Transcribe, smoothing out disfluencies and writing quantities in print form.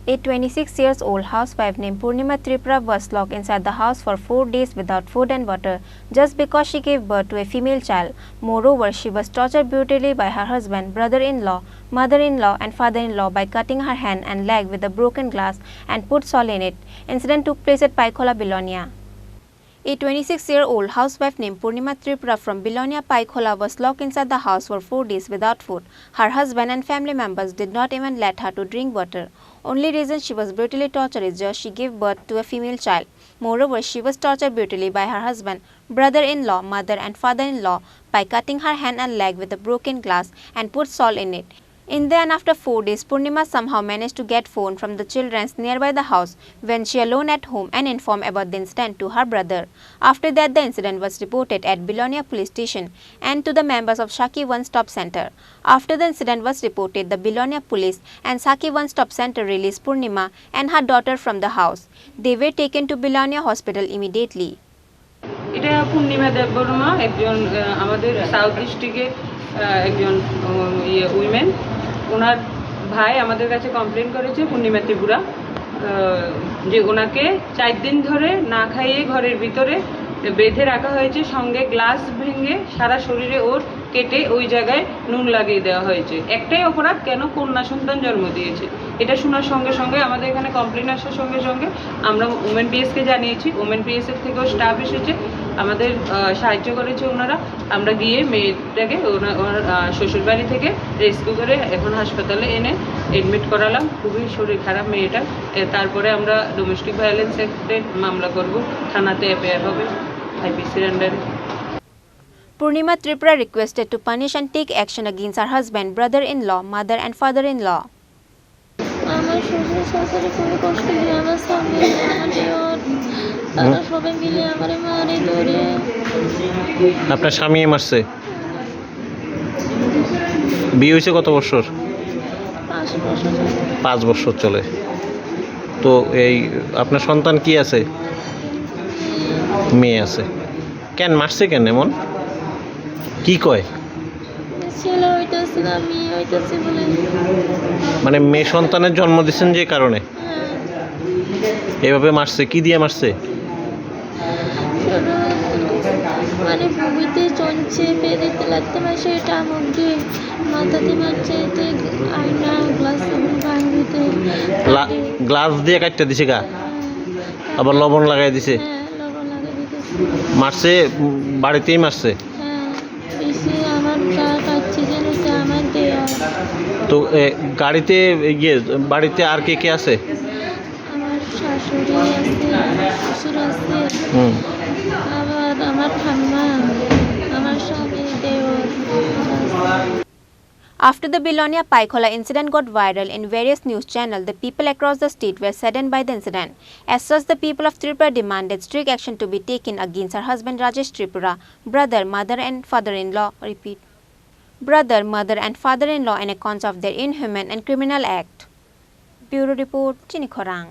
A 26-year-old housewife named Purnima Tripura was locked inside the house for 4 days without food and water just because she gave birth to a female child. Moreover, she was tortured brutally by her husband, brother-in-law, mother-in-law and father-in-law by cutting her hand and leg with a broken glass and put salt in it. Incident took place at Paikola, Bilonia. A 26-year-old housewife named Purnima Tripura from Bilonia, Paikola was locked inside the house for 4 days without food. Her husband and family members did not even let her to drink water. Only reason she was brutally tortured is just she gave birth to a female child. Moreover, she was tortured brutally by her husband, brother-in-law, mother and father-in-law by cutting her hand and leg with a broken glass and put salt in it. In the end, after 4 days, Purnima somehow managed to get phone from the children nearby the house when she alone at home and informed about the incident to her brother. After that, the incident was reported at Bilonia police station and to the members of Shaki One Stop Center. After the incident was reported, the Bilonia police and Shaki One Stop Center released Purnima and her daughter from the house. They were taken to Bilonia hospital immediately. এটা পূর্ণিমা দেববর্মা একজন আমাদের south ডিস্ট্রিক্টের একজন women ওনার ভাই আমাদের কাছে complain করেছে পূর্ণিমা ত্রিপুরা যে ওনাকে 4 দিন ধরে না খাইয়ে ঘরের ভিতরে বেঁধে রাখা হয়েছে সঙ্গে গ্লাস ভেঙে সারা শরীরে ওর কেটে ওই জায়গায় নুন লাগিয়ে দেওয়া হয়েছে একটাই অপরাধ কেন কন্যা সন্তান জন্ম দিয়েছে এটা শোনার সঙ্গে সঙ্গে আমাদের এখানে কমপ্লেন আসার সঙ্গে সঙ্গে আমরা ওমেন পিএসকে জানিয়েছি ওমেন পিএসের থেকেও স্টাফ এসেছে আমাদের সাহায্য করেছে ওনারা আমরা গিয়ে মেয়েটাকে ওনার শ্বশুরবাড়ি থেকে রেস্কিউ করে এখন হাসপাতালে এনে এডমিট করালাম খুবই শরীর খারাপ মেয়েটা তারপরে আমরা ডোমেস্টিক ভায়োলেন্স অ্যাক্টে মামলা করব থানাতে এফআইআর হবে আইপিসির আন্ডারে Purnima Tripura requested to punish and take action against her husband, brother-in-law, mother and father-in-law. আমার শ্বশুর শাশুড়ি খুবই কষ্ট দিয়ে আমার স্বামী তারা সবাই মিলে আমারে মারে ধরে আপনার স্বামী মারছে বিয়ে হয়েছে কত বছর 5 বছর চলে তো এই আপনার সন্তান কি আছে মেয়ে আছে কেন মারছে কেন এমন কি কয় ছেলে হইতাছে না মেয়ে হইতাছে বলে মানে মেয়ে সন্তানের জন্ম দিয়েছেন যে কারণে এভাবে মারছে কি দিয়ে মারছে মানে ভূমিতে চলছে পেরেতে লাগতে মাসে এটা আমাকে মাথাতে মারছে এতে আয়না গ্লাস ভাঙিতে গ্লাস দিয়ে কাটতে দিছে গা আবার লবণ লাগাই দিছে লবণ লাগাই দিতেছে মারছে বাড়িতেই মারছে আমার কাছে যেন আমার দেওয়া তো গাড়িতে গিয়ে বাড়িতে আর কে কে আছে আমার শাশুড়ি আছে শ্বশুর আছে আবার আমার ঠাম্মা আমার স্বামী দেওর After the Bilonia Paikola incident got viral in various news channels, the people across the state were saddened by the incident. As such, the people of Tripura demanded strict action to be taken against her husband Rajesh Tripura, brother, mother and father-in-law, brother, mother and father-in-law on account of their inhuman and criminal act. Bureau Report, Chini Khorang.